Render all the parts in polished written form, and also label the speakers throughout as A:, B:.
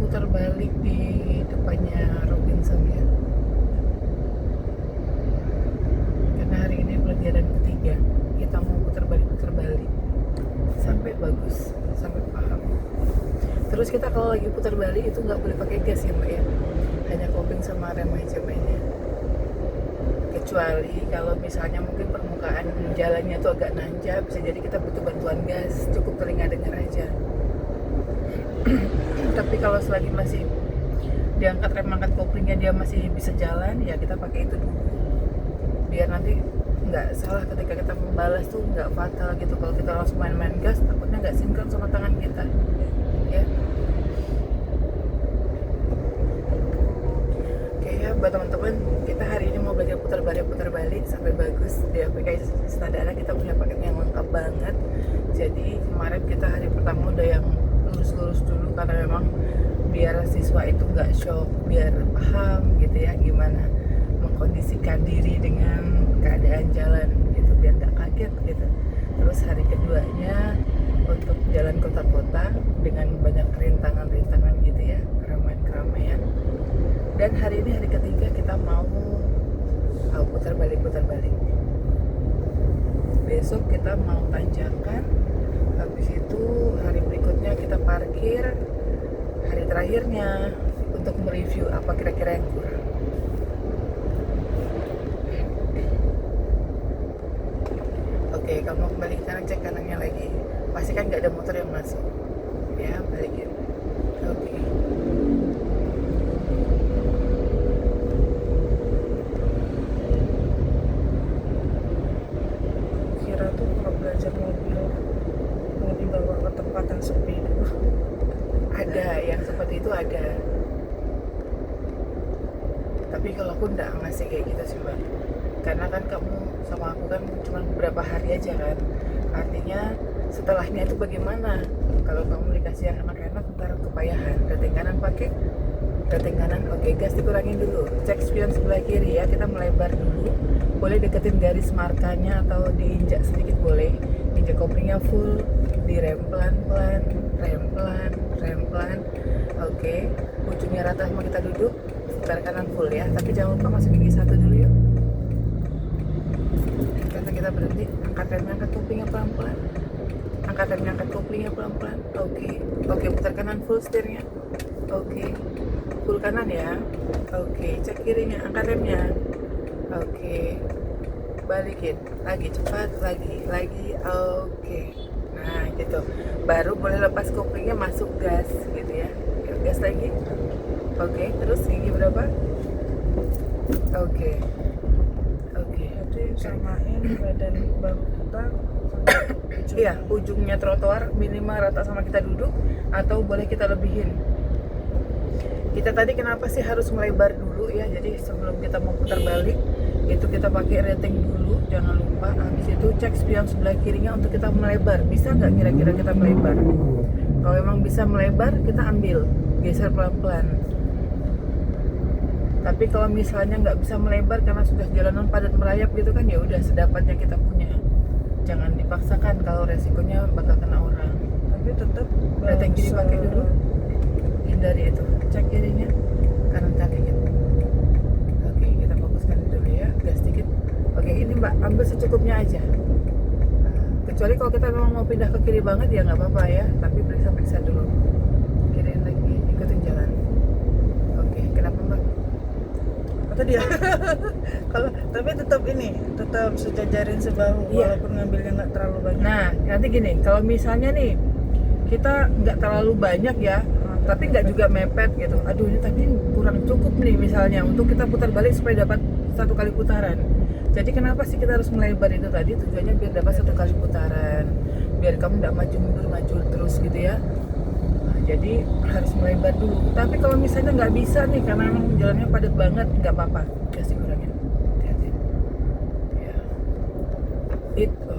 A: putar balik di depannya Robinson ya, karena hari ini pelajaran ketiga. Kita mau putar balik sampai bagus, sampai paham. Terus kita kalau lagi putar balik itu nggak boleh pakai gas ya mbak ya, hanya kopling sama rem aja mainnya. Kecuali kalau misalnya mungkin permukaan jalannya tuh agak nanjak, bisa jadi kita butuh bantuan gas, cukup telinga dengar aja. Tapi kalau selagi masih diangkat rem, angkat koplingnya, dia masih bisa jalan, ya kita pakai itu dulu, biar nanti nggak salah ketika kita membalas tuh nggak fatal gitu. Kalau kita langsung main-main gas, takutnya nggak sinkron sama tangan kita ya. Oke ya buat teman-teman, kita hari ini mau belajar putar balik sampai bagus. Di aplikasi Stadana kita punya paket yang lengkap banget. Jadi kemarin kita hari pertama udah yang lurus-lurus dulu, karena memang biar siswa itu nggak shock, biar paham gitu ya gimana mengkondisikan diri dengan keadaan jalan gitu, biar nggak kaget gitu. Terus hari keduanya untuk jalan kota-kota dengan banyak rintangan gitu ya, keramaian. Dan hari ini hari ketiga kita mau putar balik. Besok kita mau tanjakan, habis itu hari berikutnya kita parkir, hari terakhirnya untuk mereview apa kira-kira yang kurang. Oke, kamu kembali ke kanan, cek kanannya lagi. Pastikan nggak ada motor yang masuk. Ya, balikin. Oke.
B: Kira tuh kalau belajar mobil mau dibawa ke tempat yang sepi dulu.
A: Ada yang seperti itu ada. Tapi kalau aku nggak ngasih kayak gitu sih mbak, karena kan kamu sama aku kan cuma beberapa hari aja kan, artinya setelahnya itu bagaimana. Kalau kamu dikasih yang enak-enak ntar kepayahan. Rating kanan pakai, rating kanan oke, gas dikurangin dulu, cek spion sebelah kiri ya, kita melebar dulu, boleh deketin garis markanya atau diinjak sedikit boleh, injak koplingnya full, direm pelan-pelan, rem pelan, oke, ujungnya rata sama kita duduk, sebelah kanan full ya, tapi jangan lupa masuk gigi satu dulu yuk. Karena kita berhenti, angkat remnya, angkat koplingnya pelan-pelan, angkat remnya, angkat koplingnya pelan-pelan, oke, putar kanan full setirnya, oke, full kanan ya, oke, cek kirinya, angkat remnya, oke, balikin, lagi cepat, lagi, oke, nah gitu, baru boleh lepas koplingnya, masuk gas gitu ya, yuk, gas lagi, oke, terus gigi berapa, oke,
B: Jadi samain badan bahu kita sama ujung.
A: iya, ujungnya trotoar minimal rata sama kita duduk, atau boleh kita lebihin. Kita tadi kenapa sih harus melebar dulu ya, jadi sebelum kita mau putar balik itu kita pakai rating dulu, jangan lupa. Habis itu cek spion sebelah kirinya untuk kita melebar, bisa nggak kira-kira kita melebar. Kalau memang bisa melebar, kita ambil, geser pelan-pelan. Tapi kalau misalnya nggak bisa melebar karena sudah jalanan padat merayap gitu kan, ya udah sedapatnya kita punya, jangan dipaksakan kalau resikonya bakal kena orang.
B: Tapi tetap
A: Rating kiri pakai dulu, hindari itu, cek kirinya, kanan kaki gitu. Oke, kita fokuskan dulu ya, gas dikit. Oke, ini mbak, ambil secukupnya aja. Kecuali kalau kita memang mau pindah ke kiri banget ya nggak apa-apa ya, tapi periksa dulu. Kiriin lagi, ikutin jalan. Oke, kenapa mbak?
B: Atau dia kalau tapi tetap sejajarin sebahu,
A: Iya.
B: walaupun ngambilnya nggak terlalu banyak.
A: Nah, nanti gini, kalau misalnya nih kita nggak terlalu banyak ya, tapi nggak juga mepet gitu. Aduh, ini tapi kurang cukup nih misalnya untuk kita putar balik supaya dapat satu kali putaran. Jadi kenapa sih kita harus melebar itu tadi? Tujuannya biar dapat satu kali putaran, biar kamu nggak maju mundur terus gitu ya. Nah, jadi harus melebar dulu. Tapi kalau misalnya nggak bisa nih karena emang jalannya padat banget, nggak apa-apa, gas dikurangin. Hati-hati. Ya.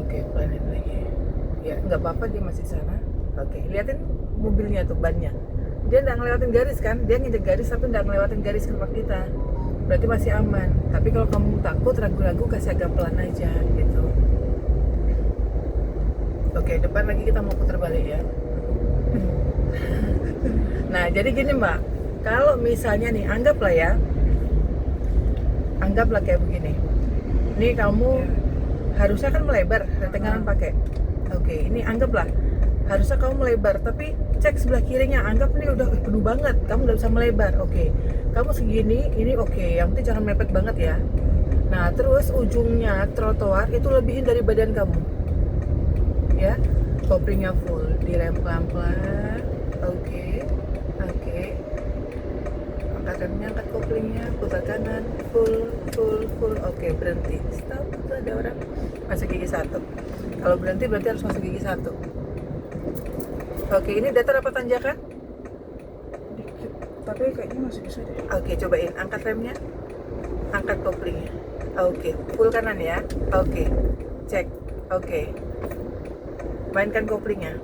A: Oke, pelanin lagi. Ya, nggak apa-apa, dia masih sana. Oke, liatin mobilnya tuh, bannya. Dia nggak ngelewatin garis kan? Dia nginjek garis tapi nggak ngelewatin garis tempat kita. Berarti masih aman. Tapi kalau kamu takut, ragu-ragu, kasih agak pelan aja gitu. Oke, depan lagi kita mau putar balik ya. Nah, jadi gini Mbak, kalau misalnya nih, anggaplah kayak begini. Ini kamu harusnya kan melebar, rantai kanan pakai. Oke, ini anggaplah harusnya kamu melebar, tapi cek sebelah kirinya, anggap ini udah penuh banget, kamu udah bisa melebar. Oke, kamu segini, ini oke, yang penting jangan mepet banget ya. Nah, terus ujungnya trotoar itu lebihin dari badan kamu, ya. Koplingnya full, direm pelan-pelan. Oke. Angkat remnya, angkat koplingnya, putar kanan, full. Oke, berhenti. Stop, tuh ada orang masuk gigi 1. Kalau berhenti berarti harus masuk gigi 1. Oke, ini datar apa tanjakan?
B: Dikit, tapi kayaknya masih bisa deh.
A: Oke, cobain angkat remnya, angkat koplingnya. Oke, full kanan ya. Oke, cek. Oke, mainkan koplingnya.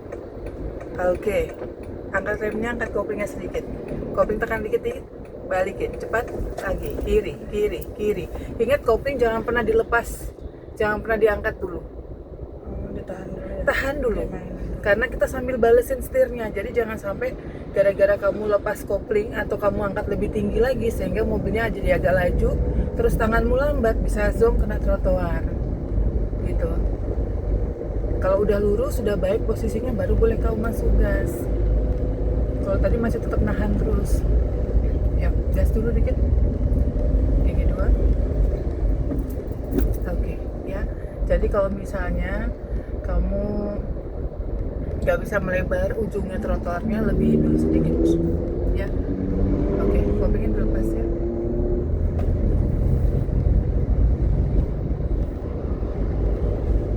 A: Oke, angkat remnya, angkat koplingnya sedikit. Kopling tekan dikit, balikin, cepat lagi, kiri. Ingat, kopling jangan pernah dilepas, jangan pernah diangkat dulu.
B: Ditahan dulu ya.
A: Tahan dulu.
B: Oke, main dulu.
A: Karena kita sambil balesin setirnya, jadi jangan sampai gara-gara kamu lepas kopling atau kamu angkat lebih tinggi lagi sehingga mobilnya jadi agak laju, terus tanganmu lambat, bisa zonk kena trotoar gitu. Kalau udah lurus, sudah baik posisinya, baru boleh kamu masuk gas. Kalau tadi masih tetap nahan terus, ya gas dulu dikit, gigi 2. Oke, ya. Jadi kalau misalnya kamu nggak bisa melebar, ujungnya trotoarnya lebih dulu sedikit, ya. Oke, kopingin dulu pas ya.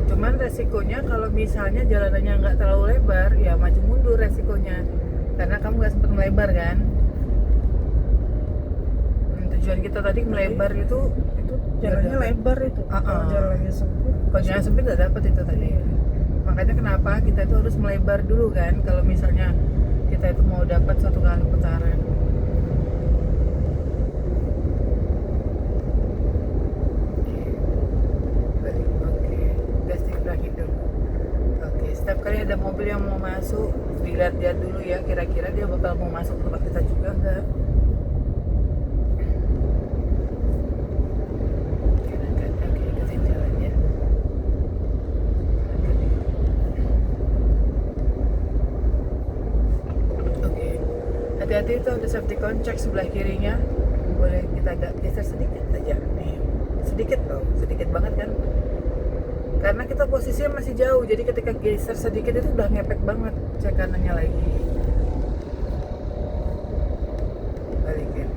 A: Cuman resikonya kalau misalnya jalanannya nggak terlalu lebar, ya maju mundur resikonya, karena kamu nggak sempat melebar kan. Tujuan kita tadi melebar itu
B: jalannya lebar itu. Kalau jalannya sempit.
A: Kalau jalan sempit nggak dapet itu tadi. Makanya kenapa kita itu harus melebar dulu kan, kalau misalnya kita itu mau dapat satu kali putaran. Oke, gas dikurangi dulu. Oke, setiap kali ada mobil yang mau masuk, dilihat-lihat dulu ya, kira-kira dia bakal mau masuk tempat kita juga enggak. Hati-hati itu ada safety cone, cek sebelah kirinya, boleh kita agak geser sedikit aja nih, sedikit loh, sedikit banget kan, karena kita posisinya masih jauh, jadi ketika geser sedikit itu udah ngepek banget. Cek kanannya lagi, balikin.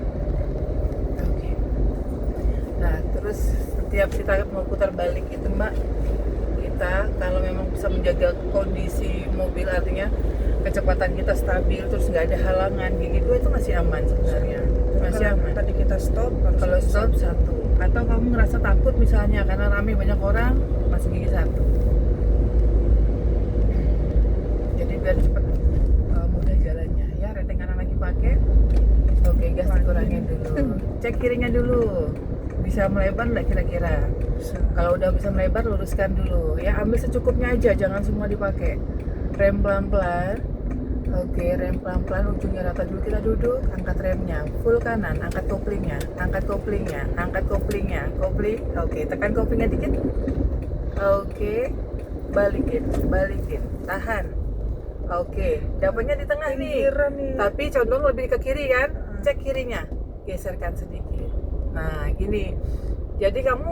A: Oke. Nah, terus setiap kita mau putar balik itu Mbak, kita kalau memang bisa menjaga kondisi mobil, artinya kecepatan kita stabil, terus nggak ada halangan, gigi 2 itu masih aman sebenarnya, masih aman.
B: Tadi kita stop,
A: Kalau stop 1, atau kamu ngerasa takut misalnya karena rame banyak orang, masuk gigi 1. Jadi biar cepet mudah jalannya ya. Renteng kanan lagi pakai. Oke, gas dikurangin dulu, cek kirinya dulu, bisa melebar nggak kira-kira. Kalau udah bisa melebar, luruskan dulu ya, ambil secukupnya aja, jangan semua dipakai. Rem pelan-pelan. Oke, rem pelan-pelan, ujungnya rata dulu, kita duduk, angkat remnya, full kanan, angkat koplingnya, kopling. Oke, tekan koplingnya dikit. Oke, balikin, tahan. Oke, dapatnya di tengah nih, tapi condong lebih ke kiri kan, cek kirinya, geserkan sedikit. Nah, gini, jadi kamu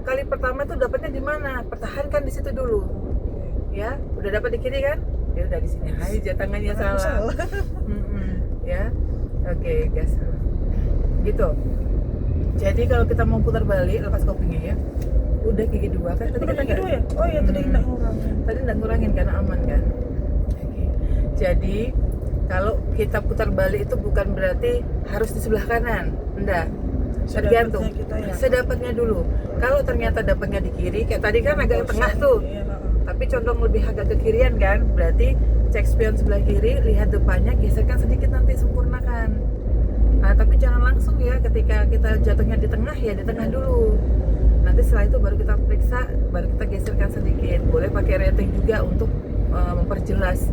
A: kali pertama tuh dapatnya di mana, pertahankan di situ dulu. Ya, udah dapat di kiri kan? Ya udah di sini aja, tangannya salah. Ya, oke, gas. Gitu. Jadi kalau kita mau putar balik, lepas koplingnya ya. Udah gigi 2 kan? Tadi kita
B: gigi 2 ya? Oh iya, tadi nggak ngurangin.
A: Tadi nggak ngurangin karena aman kan? Oke. Jadi kalau kita putar balik itu bukan berarti harus di sebelah kanan, enggak. Tergantung. Sedapatnya dulu. Kalau ternyata dapatnya di kiri, kayak tadi kan agak tengah tuh. Tapi condong lebih agak ke kirian kan, berarti cek spion sebelah kiri, lihat depannya, geserkan sedikit, nanti sempurnakan. Nah, tapi jangan langsung ya, ketika kita jatuhnya di tengah, ya di tengah dulu. Nanti setelah itu baru kita periksa, baru kita geserkan sedikit. Boleh pakai rating juga untuk memperjelas,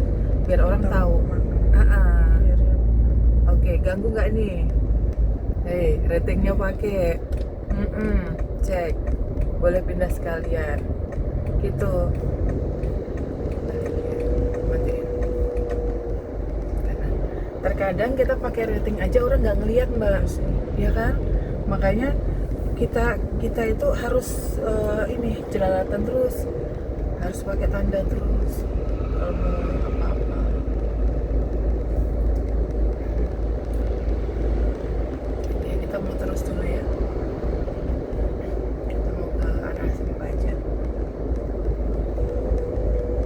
A: biar orang tahu. Oke, ganggu nggak nih? Ratingnya pakai. Cek. Boleh pindah sekalian. Gitu. Matiin. Terkadang kita pakai rating aja orang nggak ngelihat, Mbak. Ya kan? Makanya kita itu harus ini jelalatan terus, harus pakai tanda terus kalau mau apa-apa. Ya, kita mau terus dulu ya, kita mau ke arah sini aja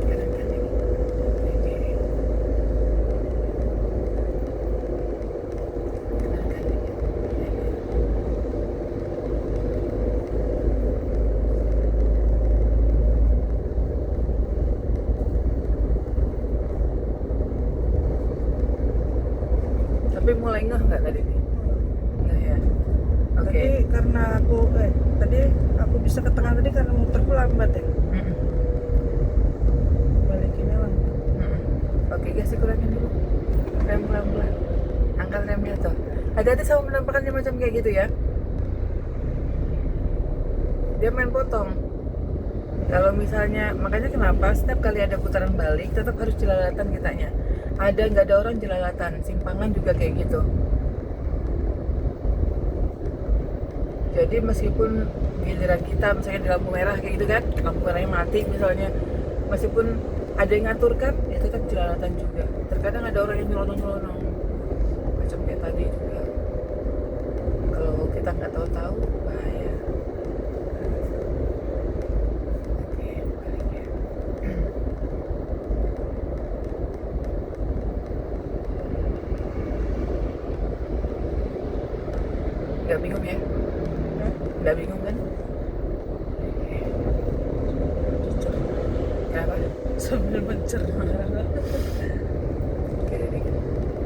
A: kanan kan ini. Oke. Kanan kan ini. Tapi mulai ngeh nggak tadi nih? Nggak ya? Oke.
B: Tadi karena tadi aku bisa ke tengah tadi karena motorku lambat ya.
A: Mm-mm.
B: Balikinnya lambat.
A: Oke, gasnya kurangin dulu. Rem pelan-pelan. Angkat remnya tuh. Hati-hati sama penampakannya macam kayak gitu ya. Dia main potong. Kalau misalnya, makanya kenapa setiap kali ada putaran balik tetap harus jelalatan kitanya. Ada nggak ada orang jelalatan, simpangan juga kayak gitu. Jadi meskipun giliran kita misalnya di lampu merah kayak gitu kan, lampu merahnya mati misalnya, meskipun ada yang ngaturkan, ya tetap jelalatan juga. Terkadang ada orang yang nyelonong-nyelonong, macam kayak tadi juga. Kalau kita nggak tahu-tahu, bahaya. Oke, balik ya. Nggak bingung ya? Nggak bingung kan? Kenapa?
B: Sambil mencerna.
A: Kiri dikit.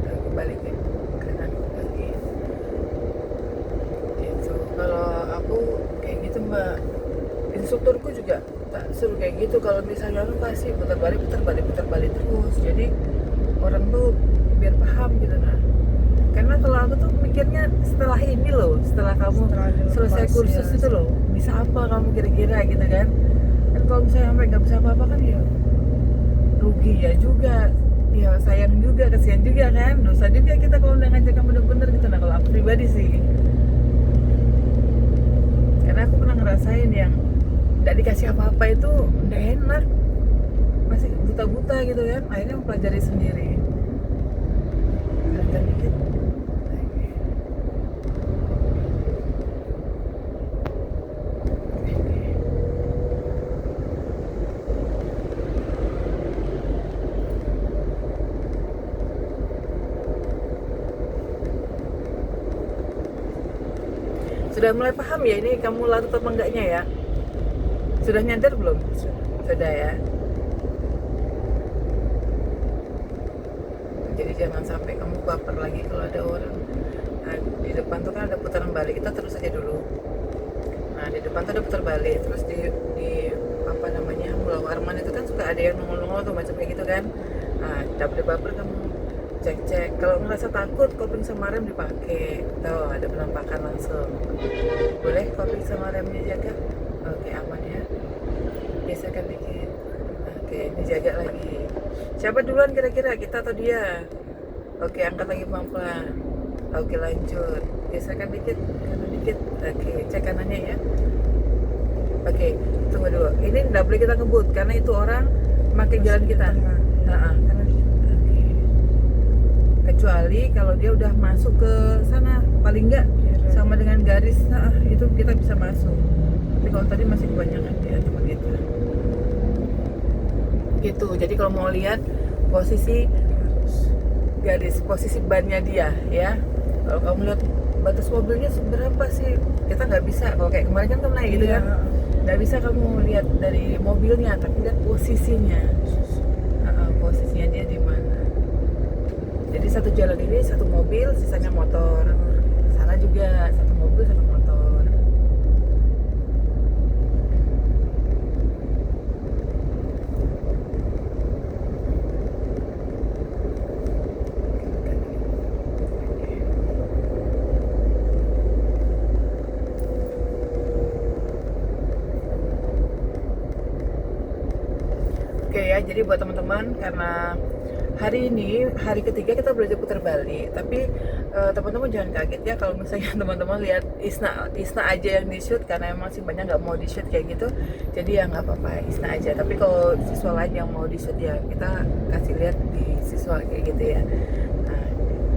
A: Lagi balik ya. Kanan lagi. Gitu. Kalau aku kayak gitu, Mbak. Instrukturku juga tak suruh kayak gitu. Kalau misalnya lu kasih putar balik terus. Jadi orang tuh biar paham gitu nah. Karena kalau aku tuh mikirnya setelah ini loh, setelah kamu
B: Setelah
A: selesai
B: dilepas,
A: kursus
B: ya.
A: itu loh, bisa apa kamu kira-kira gitu kan? Dan kalau misalnya sampai nggak bisa apa-apa kan ya rugi ya juga, ya sayang juga, kasihan juga kan, dosa juga kita kalau udah ngajak kamu bener-bener gitu. Nah kalau aku pribadi sih, karena aku pernah ngerasain yang nggak dikasih apa-apa itu udah enak, masih buta-buta gitu kan, akhirnya mempelajari sendiri. Kan dikit. Sudah mulai paham ya ini kamu latih atau enggaknya ya? Sudah nyadar belum? Sudah ya. Jadi jangan sampai kamu baper lagi kalau ada orang. Nah, di depan tuh kan ada putaran balik, kita terus aja dulu. Nah di depan tuh ada putar balik, terus di apa namanya Mula Warman itu kan suka ada yang nongol-nongol tuh macam kayak gitu kan. Nah tidak boleh baper kamu, cek-cek. Kalau ngerasa takut, kopling sama rem dipakai. Tuh ada penampakan langsung. Boleh kopling sama rem dijaga? Oke, aman ya. Geserkan dikit. Oke, dijaga lagi. Siapa duluan kira-kira, kita atau dia? Oke, angkat lagi pelan-pelan. Oke, lanjut. Geserkan dikit, kanan dikit. Oke, cek kanannya ya. Oke, tunggu dulu. Ini nggak boleh kita ngebut karena itu orang pakai jalan kita. Nah, kanan dikit. Oke. Kecuali kalau dia udah masuk ke sana, paling nggak sama dengan garis, nah itu kita bisa masuk. Tapi kalau tadi masih kebanyakan dia cuma gitu. Gitu. Jadi kalau mau lihat posisi garis, posisi bannya dia ya. Kalau kamu lihat batas mobilnya seberapa sih, kita nggak bisa. Kalau kayak kemarin kan kamu naik gitu kan, nggak bisa kamu lihat dari mobilnya, tapi lihat posisinya. Posisinya dia di mana. Jadi satu jalan ini satu mobil, sisanya motor. Sana juga satu mobil satu motor. jadi buat teman-teman, karena hari ini hari ketiga kita belajar putar balik, tapi teman-teman jangan kaget ya kalau misalnya teman-teman lihat Isna aja yang di shoot, karena emang sih banyak nggak mau di shoot kayak gitu, jadi ya nggak apa-apa Isna aja. Tapi kalau siswa lain yang mau di shoot ya kita kasih lihat di siswa kayak gitu ya. Nah,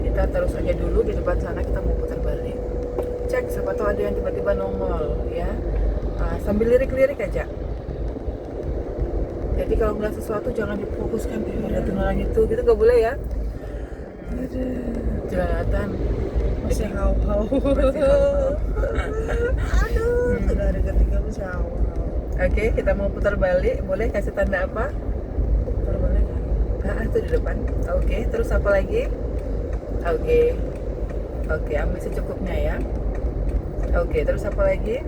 A: kita terus aja dulu di depan sana, kita mau putar balik, cek siapa tahu ada yang tiba-tiba nongol ya. Sambil lirik-lirik aja. Jadi kalau ngeliat sesuatu jangan difokuskan, lihatin orang itu gitu, gak boleh ya. Jelatan
B: Masih hau-hau. Aduh, sudah hari ketiga masih hau-hau.
A: Oke, kita mau putar balik, boleh kasih tanda apa?
B: Putar balik kan?
A: Itu di depan. Oke, terus apa lagi? Oke, ambil secukupnya ya. Oke, terus apa lagi?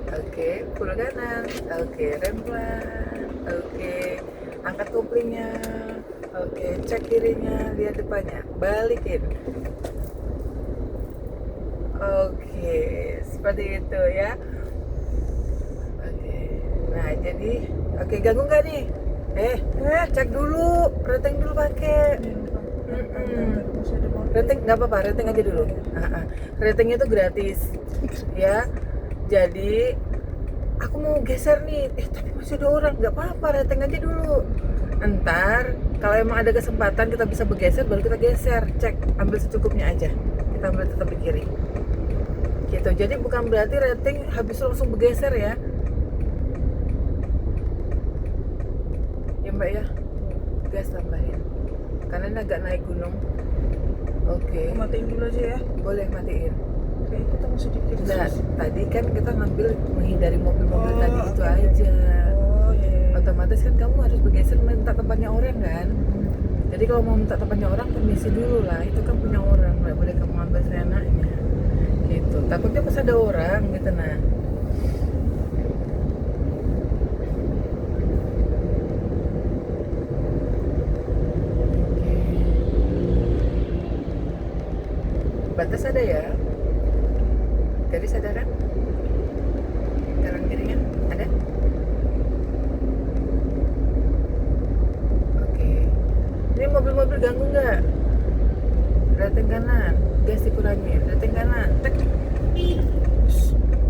A: Oke, pulau kanan. Oke, rem pelan. Oke, angkat koplingnya. Oke, cek kirinya, lihat depannya, balikin. Oke, seperti itu ya. Oke, nah jadi, oke, ganggu nggak nih? Cek dulu, rating dulu pakai. Rating nggak apa-apa, rating aja dulu. Ratingnya itu gratis, ya. Jadi aku mau geser nih, tapi masih ada orang, nggak apa-apa, rating aja dulu. Entar kalau emang ada kesempatan kita bisa bergeser, baru kita geser. Cek, ambil secukupnya aja. Kita ambil tetap di kiri. Gitu. Jadi bukan berarti rating habis langsung bergeser ya. Ya Mbak ya, gas tambahin. Karena ini agak naik gunung. Oke.
B: Matiin dulu aja ya.
A: Boleh matiin.
B: Oke, kita masih dikit.
A: Nah, tadi kan kita ngambil menghindari mobil-mobil tadi itu aja.
B: Oh iya.
A: Otomatis kan kamu harus bergeser minta tempatnya orang kan. Jadi kalau mau minta tempatnya orang, permisi dulu lah. Itu kan punya orang, nggak boleh kamu ambil seenaknya. Gitu. Takutnya pas ada orang gitu nah. Batas ada ya. Jadi sadar kan? Kanan kirinya ada? Oke. Ini mobil-mobil ganggu nggak? Rating kanan, gas dikurangin. Rating kanan, tek.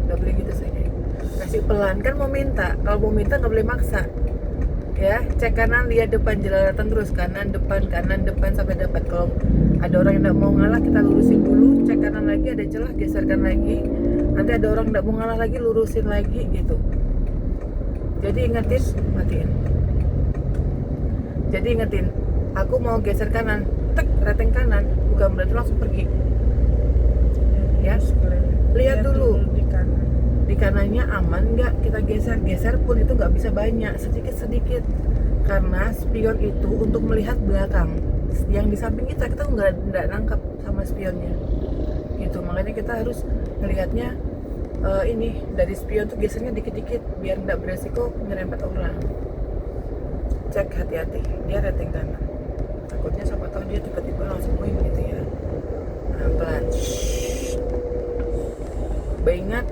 A: Nggak boleh gitu saja. Kasih pelan, kan mau minta. Kalau mau minta nggak boleh maksa. Ya, cek kanan, lihat depan, jelalatan terus kanan depan sampai dapat. Kalau ada orang yang nggak mau ngalah, kita lurusin dulu. Cek kanan lagi, ada celah, geserkan lagi. Nanti ada orang nggak mau ngalah lagi, lurusin lagi gitu. Jadi ingetin, matiin. Jadi ingetin, aku mau geser kanan, tek, rating kanan, bukan berarti langsung pergi. Ya, lihat dulu. Di kanannya aman nggak, kita geser pun itu nggak bisa banyak, sedikit karena spion itu untuk melihat belakang, yang di samping kita nggak nangkap sama spionnya gitu. Makanya kita harus melihatnya ini dari spion tuh gesernya dikit-dikit biar nggak beresiko nyerempet orang. Cek, hati-hati, dia rating kanan, takutnya siapa tahu dia tiba-tiba langsung wing gitu ya. Nah, pelan. Ingat,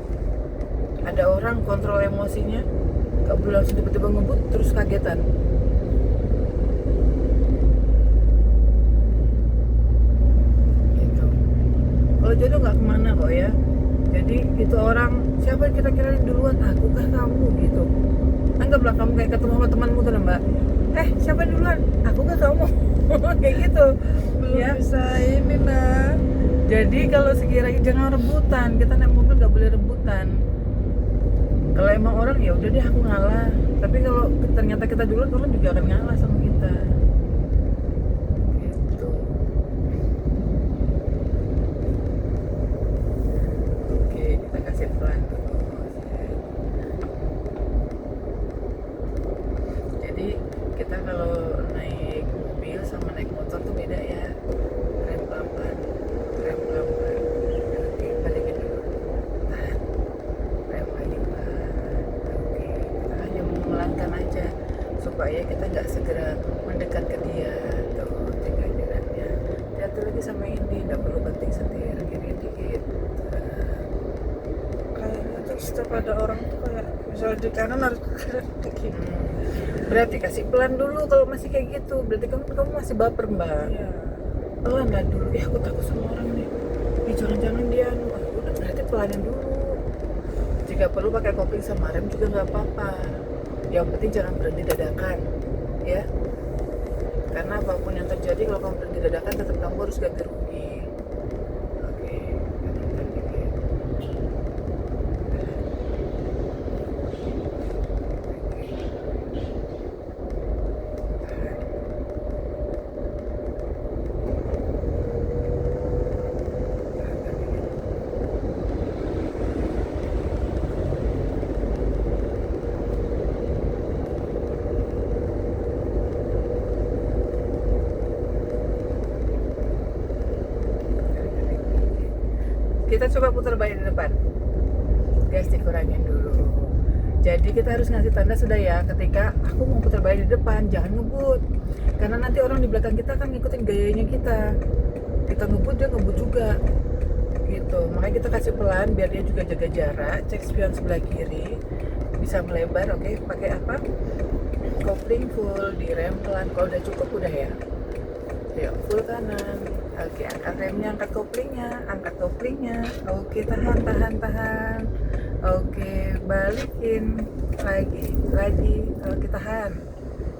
A: ada orang kontrol emosinya, gak boleh langsung tiba-tiba ngebut terus kagetan. Gitu. Kalau jodoh nggak kemana kok ya. Jadi itu orang, siapa yang kira-kira yang duluan, aku kah kamu gitu. Anggaplah kamu kayak ketemu sama temanmu tuh Mbak. Siapa yang duluan? Aku kah kamu? Kayak gitu.
B: Belum
A: Ya.
B: bisa ini nah.
A: Jadi kalau sekiranya jangan rebutan, kita naik mobil nggak boleh rebutan. Kalau emang orang ya udah deh aku ngalah. Tapi kalau ternyata kita duluan, orang juga akan ngalah sama kita. Gitu. Oke, kita kasih pelan dulu. Jadi kita kalau naik mobil sama naik motor tuh beda ya. Rem pelan-pelan. Oke, balikin dulu. Tahan. Rem lagi pelan. Oke, kita hanya memelankan aja supaya kita nggak segera mendekat
B: setiap ada orang tuh kayak misalnya di kanan harus di kiri.
A: Berarti kasih pelan dulu kalau masih kayak gitu. Berarti kamu masih baper, Mbak.
B: Iya.
A: Pelan lah dulu. Aku takut sama orang nih. Jangan-jangan dia udah berarti pelanin dulu. Jika perlu pakai kopling sama rem juga nggak apa-apa. Yang penting jangan berhenti dadakan, ya. Karena apapun yang terjadi kalau kamu berhenti dadakan tetap kamu harus ganti rugi. Oke. Kita coba putar balik di depan. Gas dikurangin dulu. Jadi kita harus ngasih tanda sudah ya ketika aku mau putar balik di depan, jangan ngebut. Karena nanti orang di belakang kita kan ngikutin gayanya kita. Kita ngebut, dia ngebut juga. Gitu. Makanya kita kasih pelan biar dia juga jaga jarak, cek spion sebelah kiri. Bisa melebar, oke. Pakai apa? Kopling full, direm pelan. Kalau udah cukup udah ya. Yuk, full kanan. Oke, angkat remnya, angkat koplingnya. Oke, tahan. Oke, balikin lagi. Oke, tahan.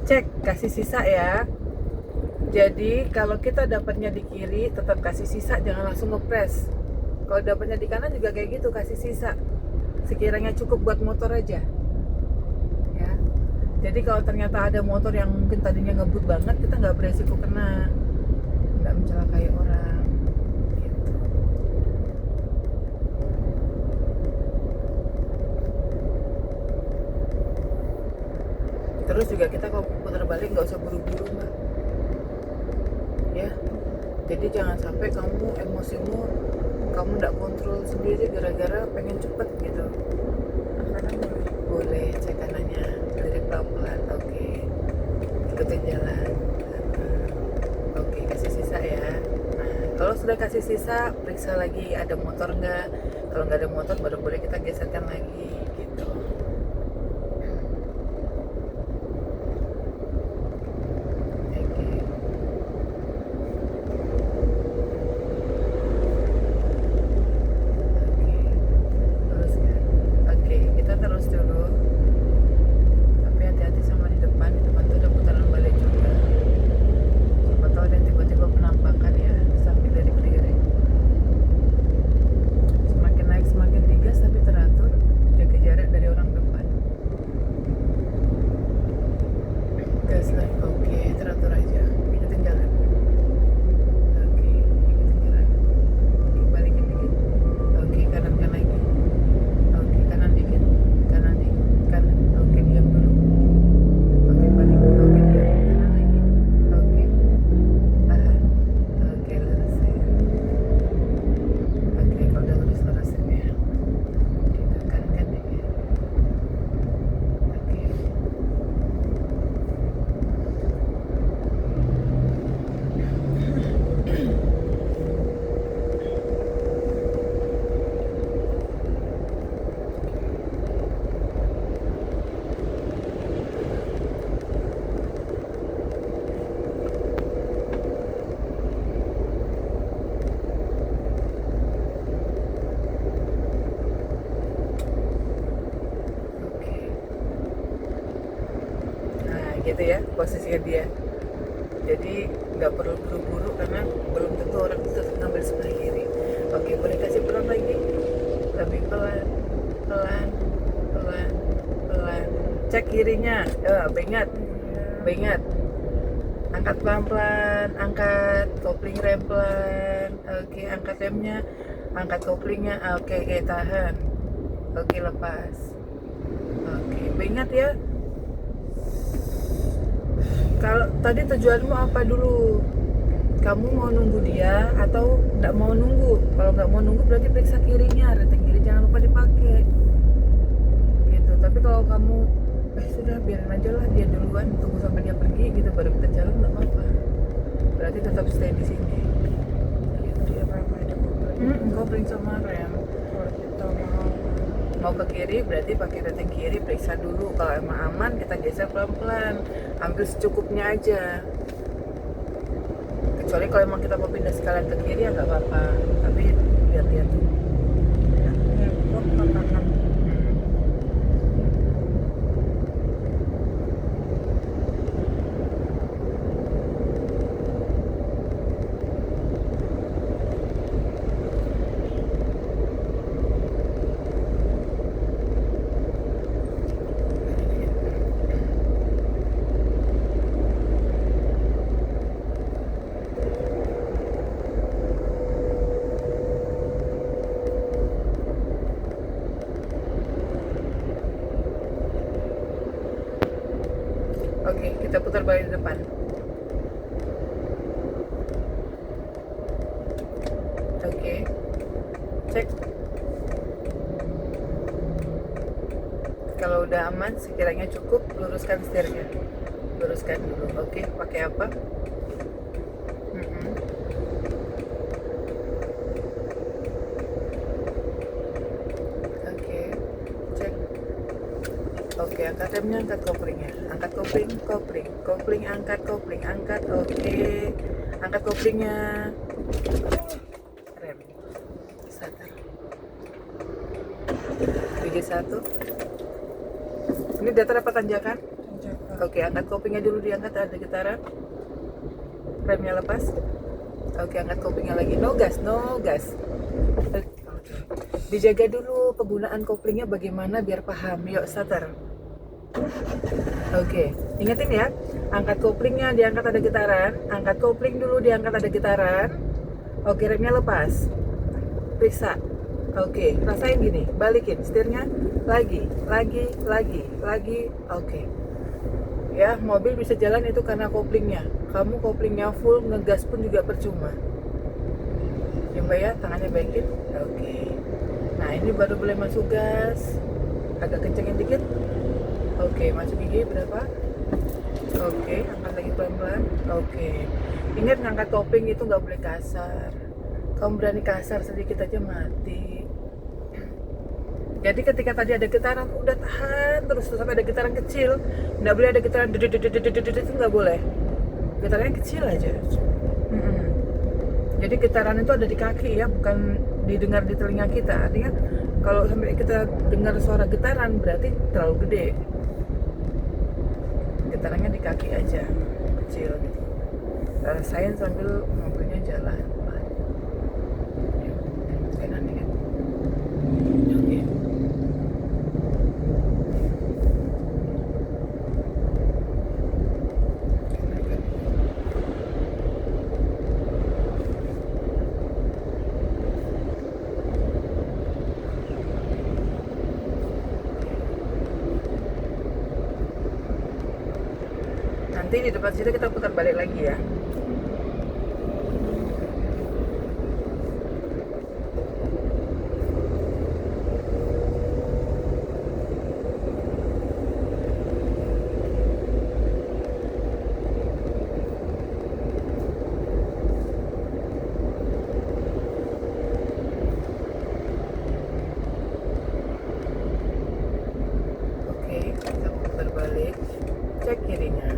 A: Cek, kasih sisa ya. Jadi kalau kita dapatnya di kiri, tetap kasih sisa, jangan langsung ngepres. Kalau dapatnya di kanan juga kayak gitu, kasih sisa. Sekiranya cukup buat motor aja. Ya. Jadi kalau ternyata ada motor yang mungkin tadinya ngebut banget, kita nggak beresiko kena. Nggak mencelakai orang gitu. Terus juga kita kalau putar balik nggak usah buru-buru, Mbak, ya. Jadi jangan sampai kamu emosimu kamu nggak kontrol sendiri gara-gara pengen cepet gitu. Boleh cek kanannya dari pelan-pelan. Oke, ikutin jalan. Oke, kasih sisa ya. Nah, kalau sudah kasih sisa, periksa lagi ada motor nggak. Kalau nggak ada motor, baru boleh kita geserkan lagi, gitu. Oke. Teruskan. Oke, kita terus dulu. Tapi hati-hati sama di depan tuh ada putaran balik juga. Siapa tahu ada tiba-tiba penampakan ya, sampai dari keliling. Semakin naik semakin digas tapi teratur, jaga jarak dari orang depan. Gas lagi, oke, teratur aja, ikutin jalan. Oke, ikutin jalan. Oke, balikin dikit. Oke, kanan lagi. Oke, kanan dikit. Kanan. Oke, diam dulu. Oke, balik. Oke, diam. Kanan lagi. Oke, tahan. Oke, lurusin. Oke, kalau udah lurusin ya. Gitu, kanan dikit. Oke. Oke. Nah, gitu ya posisinya dia. Jadi nggak perlu buru-buru karena belum tentu orang itu ngambil sebelah kiri. Oke, boleh kasih pelan lagi, lebih pelan. Cek kirinya, bengat. Angkat pelan-pelan, angkat kopling rem pelan. Oke, angkat remnya, angkat koplingnya. Oke, tahan. Oke, lepas. Oke, bengat ya. Kalau tadi tujuanmu apa dulu? Kamu mau nunggu dia atau nggak mau nunggu? Kalau nggak mau nunggu berarti periksa kirinya, rating kiri jangan lupa dipakai. Gitu. Tapi kalau kamu sudah biarin aja lah dia duluan, tunggu sampai dia pergi gitu baru kita jalan nggak apa-apa. Berarti tetap stay di sini.
B: Gitu ya, rem ada kopling.
A: Kopling sama rem.
B: Kalau kita
A: Mau ke kiri berarti pakai rating kiri, periksa dulu. Kalau emang aman kita geser pelan-pelan, ambil secukupnya aja. Kecuali kalau emang kita mau pindah sekalian ke kiri ya nggak apa-apa, tapi lihat-lihat dulu.
B: Nyangkut makanan.
A: Oke, kita putar balik di depan. Oke, cek. Kalau udah aman, sekiranya cukup, luruskan setirnya. Luruskan dulu. Oke, pakai apa? Oke, cek. Oke, angkat remnya, angkat koplingnya. Angkat kopling, kopling, kopling, angkat kopling, angkat. Oke, angkat koplingnya. Rem, starter. Gigi 1. Ini datar apa tanjakan?
B: Tanjakan.
A: Oke, angkat koplingnya dulu, diangkat, ada getaran. Remnya lepas. Oke, angkat koplingnya lagi. No gas, no gas. Oke. Dijaga dulu penggunaan koplingnya bagaimana biar paham. Yuk, starter. Oke, ingetin ya. Angkat koplingnya, diangkat ada getaran. Angkat kopling dulu, diangkat ada getaran. Oke, remnya lepas. Periksa. Oke, rasain gini. Balikin setirnya. Lagi. Oke. Ya, mobil bisa jalan itu karena koplingnya. Kamu koplingnya full, ngegas pun juga percuma. Ya Mbak ya, tangannya baikin. Oke. Nah, ini baru boleh masuk gas. Agak kencengin dikit. Oke, masuk gigi berapa? Oke, angkat lagi pelan-pelan. Oke. Ingat ngangkat kopling itu nggak boleh kasar. Kamu berani kasar sedikit aja mati. Jadi ketika tadi ada getaran, udah tahan terus sampai ada getaran kecil. Nggak boleh ada getaran itu nggak boleh. Getarannya kecil aja. Jadi getaran itu ada di kaki ya, bukan didengar di telinga kita. Artinya kalau sampai kita dengar suara getaran berarti terlalu gede. Getarannya di kaki aja, kecil gitu. Rasain sambil mobilnya jalan. Kanan dikit. Oke. Nanti di depan situ kita putar balik lagi ya. Oke, kita putar balik. Cek kirinya.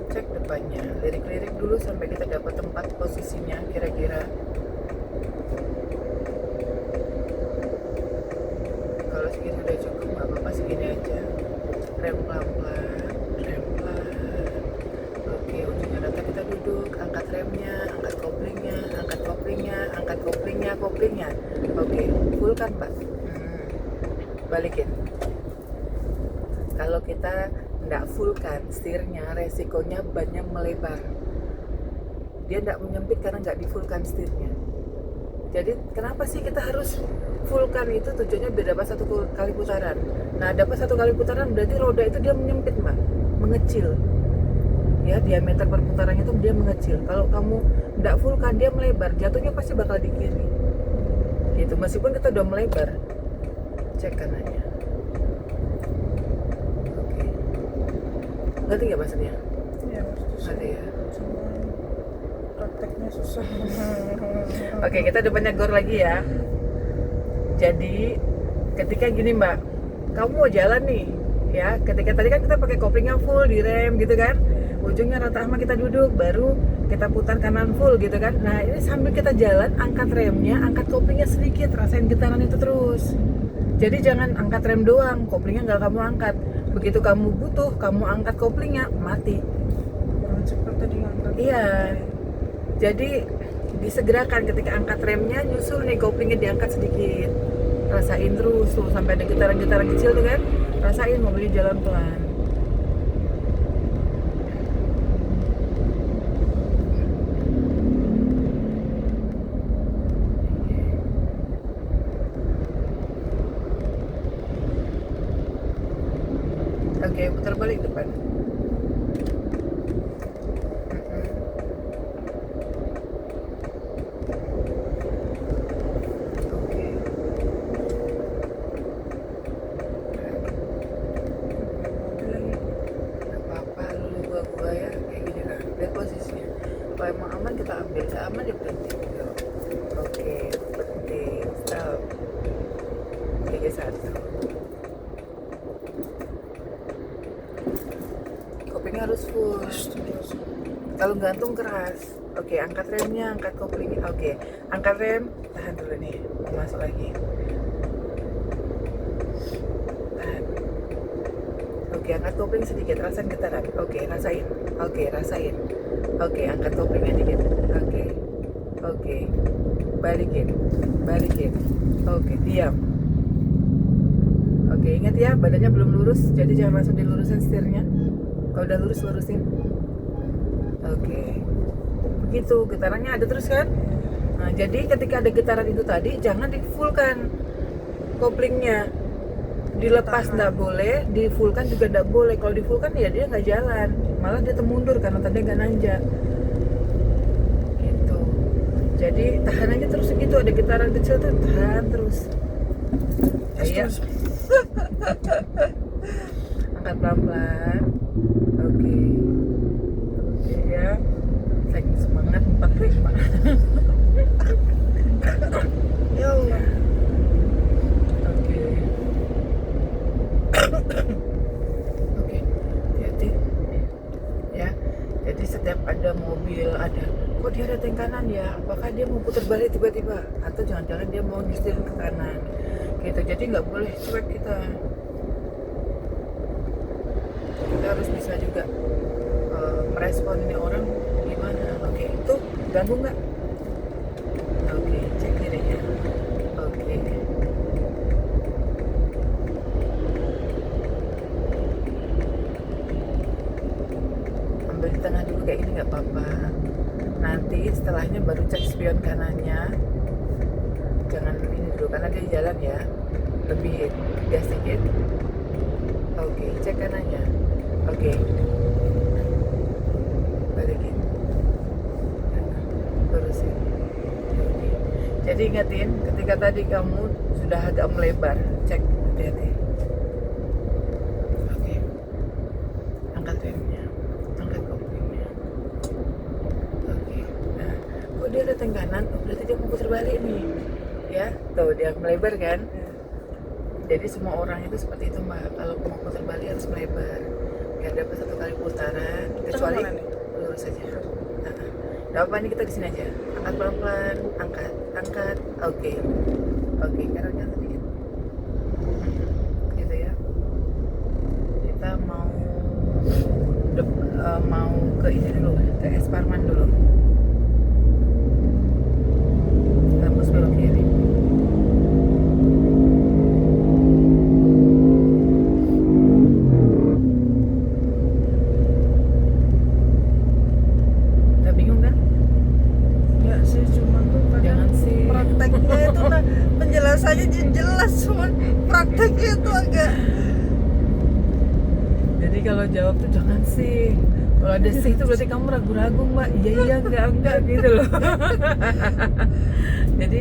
A: Cek depannya, lirik-lirik dulu sampai kita dapat tempat posisinya kira-kira. Kalau segini udah cukup nggak apa-apa, segini aja. Rem pelan-pelan, rem pelan. Oke, ujungnya data kita duduk, angkat remnya, angkat koplingnya, angkat koplingnya, angkat koplingnya, koplingnya. Oke, full kan Pak? Balikin. Kalau kita nggak full kan setirnya, resikonya bannya melebar. Dia nggak menyempit karena nggak di fullkan setirnya. Jadi kenapa sih kita harus fullkan? Itu tujuannya biar dapat satu kali putaran. Nah, dapat satu kali putaran berarti roda itu dia menyempit Mbak, mengecil. Ya, diameter perputarannya itu dia mengecil. Kalau kamu nggak fullkan dia melebar, jatuhnya pasti bakal di kiri. Gitu, meskipun kita udah melebar. Cek kanannya. Ngerti nggak maksudnya?
B: Ya,
A: Ngerti ya?
B: cuma prakteknya susah.
A: Oke, kita depannya gor lagi ya. Jadi ketika gini Mbak, kamu mau jalan nih ya, ketika tadi kan kita pakai koplingnya full di rem gitu kan, ujungnya rata sama kita duduk, baru kita putar kanan full gitu kan. Nah ini sambil kita jalan, angkat remnya, angkat koplingnya sedikit, rasain getaran itu terus. Jadi jangan angkat rem doang, koplingnya nggak kamu angkat. Begitu kamu butuh, kamu angkat koplingnya, mati.
B: Kurang cepat tadi ngangkat.
A: Iya. Jadi disegerakan ketika angkat remnya, nyusul nih koplingnya diangkat sedikit. Rasain terus tuh sampai ada getaran-getaran kecil tuh kan. Rasain mobilnya jalan pelan. Oke, putar balik depan. Oke.
B: Mobil lagi.
A: Gak apa-apa, lu gua ya kayak gini kan. Lihat posisinya. Kalau emang aman kita ambil, saya aman dia berhenti. Gitu. Oke, berhenti. Stop. Oke, satu. Koplingnya harus full.
B: Terus.
A: Kalau gantung keras. Oke, angkat remnya, angkat koplingnya. Oke, angkat rem, tahan dulu nih. Masuk lagi. Tahan. Oke, angkat kopling sedikit, rasain getaran. Oke, rasain. Oke, rasain. Oke, angkat koplingnya dikit. Oke. Oke. Balikin. Balikin. Oke, diam. Oke, ingat ya, badannya belum lurus, jadi jangan langsung dilurusin setirnya. Kalau udah lurus, lurusin. Oke. Begitu, getarannya ada terus kan? Nah, jadi ketika ada getaran itu tadi, jangan di-fullkan koplingnya. Dilepas nggak boleh, di-fullkan juga nggak boleh. Kalau di-fullkan ya dia nggak jalan, malah dia termundur karena tadi nggak nanjak. Gitu. Jadi tahan aja terus segitu, ada getaran kecil tuh tahan terus. Kayak angkat pelan-pelan. Oke. Oke ya. Lagi semangat 45.
B: Ya Allah.
A: Oke. Oke. Hati-hati. Ya. Jadi setiap ada mobil ada, kok dia reteng kanan ya? Apakah dia mau putar balik tiba-tiba? Atau jangan-jangan dia mau nyetirin ke kanan? Gitu. Jadi nggak boleh cuek kita. Kita harus bisa juga merespon ini orang gimana. Oke, itu ganggu nggak? Oke, cek kirinya. Oke. Ambil di tengah dulu kayak ini nggak apa-apa. Nanti setelahnya baru cek spion kanannya. Jangan ini dulu karena dia jalan ya. Lebih gas sedikit. Oke, cek kanannya. Oke. Balikin. Lurusin. Oke. Jadi ingatin, ketika tadi kamu sudah agak melebar, cek hati-hati. Oke. Angkat remnya. Angkat koplingnya. Oke. Nah, kok dia datang kanan? Oh, berarti dia mau putar balik nih. Ya, tuh dia melebar kan? Jadi semua orang itu seperti itu Mbak, kalau mau putar balik harus melebar biar dapat satu kali putaran, kecuali lurus saja. Gak apa, ini kita di sini aja. Angkat pelan-pelan, angkat. Oke. Kanan sedikit. Gitu ya. Kita mau ke ini dulu, ke Es Parman dulu. Tembus belok kiri.
B: Penjelasannya jelas, cuman prakteknya itu agak.
A: Jadi kalau jawab tuh jangan sih. Kalau ada sih itu berarti kamu ragu-ragu Mbak. Iya enggak gitu loh. Jadi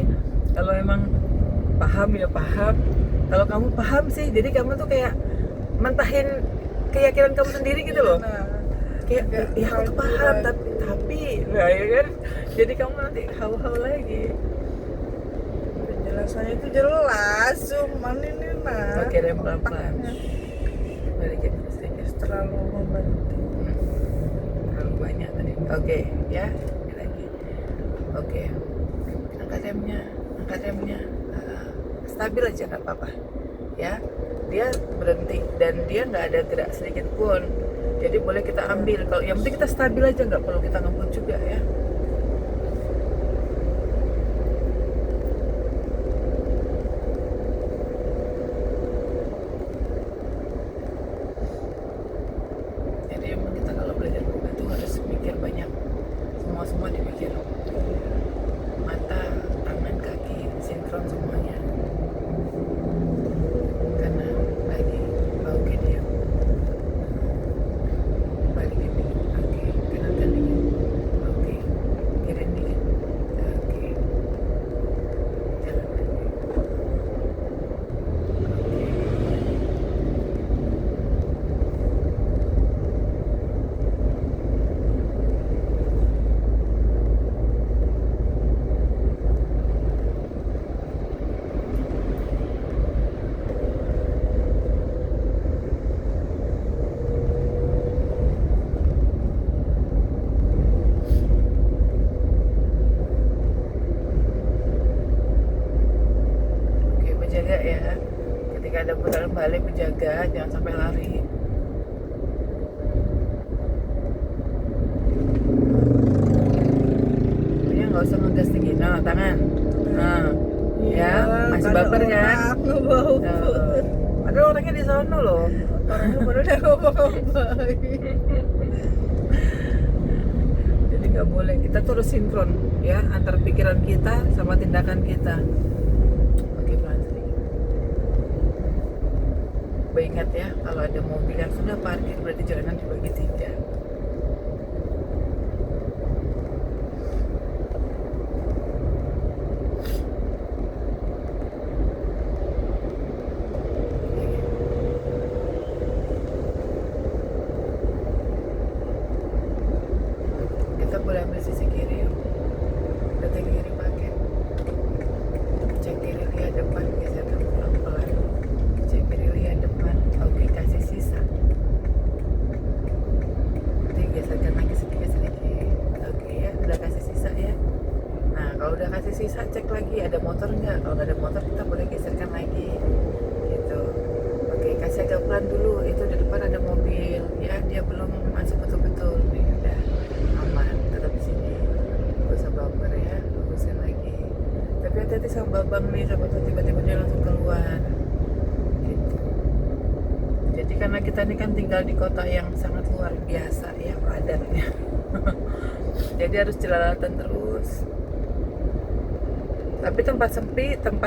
A: kalau emang paham ya paham. Kalau kamu paham sih, jadi kamu tuh kayak mentahin keyakinan kamu sendiri gitu loh. Kayak ya aku tuh paham tapi nah ya kan. Jadi kamu nanti hau-hau lagi.
B: saya itu jelas, cuman ini nah.
A: Pakai rem pelan-pelan.
B: otaknya
A: Balikin sedikit.
B: terlalu membantu.
A: Terlalu banyak tadi. Oke, ya. Ini lagi. Oke. Angkat remnya. Stabil aja nggak apa-apa. Ya. Dia berhenti dan dia nggak ada gerak sedikit pun. Jadi boleh kita ambil. Kalau yang penting kita stabil aja, nggak perlu kita ngebut juga ya. Jadi emang kita kalau belajar mobil itu harus mikir banyak. Semua dipikir. Mata, tangan, kaki, sinkron semuanya. Karena lagi oke dia balikin dikit, oke, kanankan dikit, oke, kiriin dikit, oke, jalan lagi, oke. Oke, berjaga ya. Ketika ada putaran balik, berjaga, jangan sampai lari. Ini nggak usah ngegas tinggi. Nah, tangan. Nah, ya, masih baper kan?
B: Ngebau.
A: Padahal orangnya di sono loh.
B: Orangnya baru udah ngomong-ngomong.
A: Jadi nggak boleh. Kita tuh harus sinkron ya antara pikiran kita sama tindakan kita. Oke, pelan sedikit. Ingat ya, kalau ada mobil yang sudah parkir berarti jalanan dibagi 3. Kita boleh ambil sisi kiri yuk. Detik kiri pakai. Cek kiri lihat depan, geserkan pelan-pelan. Cek kiri lihat depan. Oke, kasih sisa. Nanti geserkan lagi sedikit. Oke ya, udah kasih sisa ya. Nah, kalau udah kasih sisa, cek lagi ada motor nggak. Kalau nggak ada motor, kita boleh geserkan lagi. Gitu. Oke, kasih agak pelan dulu. Itu di depan ada mobil. Ya, dia belum masuk betul-betul. Nih, udah aman. Tetap di sini. Gak usah bumper ya. Lurusin lagi. Tapi hati-hati sama babang nih. Sampai tiba-tiba dia langsung keluar. Gitu. Jadi karena kita ini kan tinggal di kota yang sangat luar biasa ya padatnya. Jadi harus jelalatan terus. Tapi tempat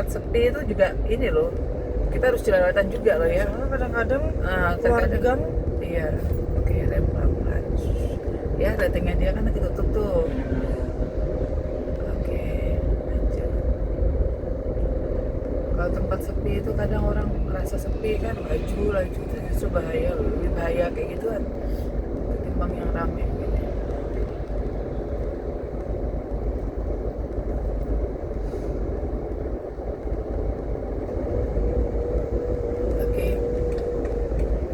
A: sepi itu juga ini loh. Kita harus jelalatan juga loh ya.
B: Soalnya kadang-kadang
A: Ah,
B: keluar
A: terkadang-
B: gang.
A: Iya. Oke, rem pelan-pelan. Ya, ratingnya dia kan nanti tutup tuh. Oke, lanjut. Kalau tempat sepi itu kadang orang merasa sepi kan, laju itu justru bahaya loh. Lebih bahaya kayak gituan ketimbang yang rame gitu. Oke,